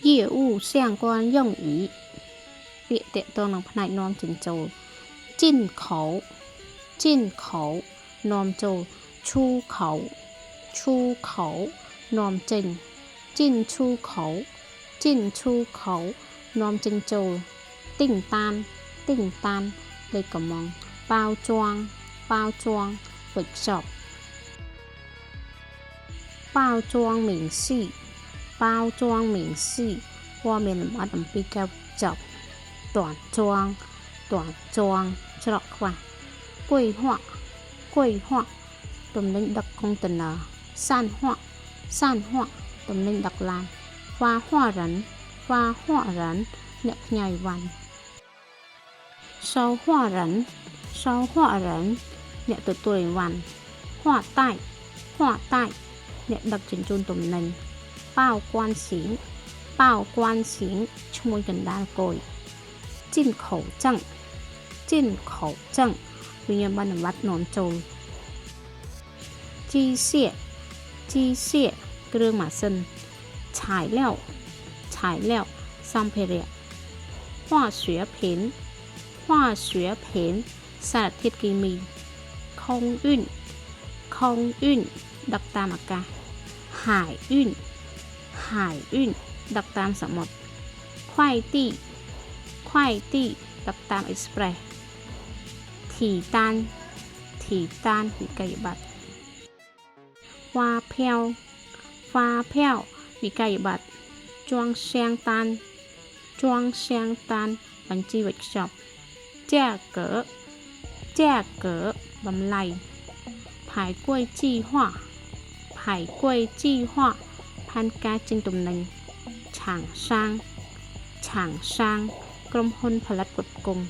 业务相关用语ពាក្យតាក់ទងនឹងផ្នែកនាំចេញចូល进口នាំចូល出口នាំចេញ进出口នាំចេញចូល订單លេខកំង包裝វេចខ្ចប់包裝明細ព័ត៌មានលម្អិតអំពីការចប់短裝ច្រកខ្វះ规劃ទំនិញដឹកកុងតឺន័រ散劃ទំនិញដឹកឡាន发货人អ្នកផ្ញើឥវ៉ាន់收货人អ្នកទទួលឥវ៉ាន់货代អ្នកដឹកជញ្ជូនទំនិញ报关行ឈ្មួញកណ្ដាលគយ进口證វិញ្ញាបនបត្រនាំចូល機械គ្រឿងម៉ាស៊ីន材料សម្ភារៈ化學品សារធាតុគីមី空運ដឹកតាមអាកាស海運ដឹកតាមសមុទ្រ快遞ដឹកតាមអេកស្ប្រេសធីតានវិក័យប័ត្រ發票វិក័យប័ត្រជួងសៀងតានបញ្ជីវេចខ្ចប់价格តម្លៃ排柜計劃ផែនការចេញទំនិញឆាងសាងក្រុមហ៊ុនផលិតផ្គត់ផ្គង់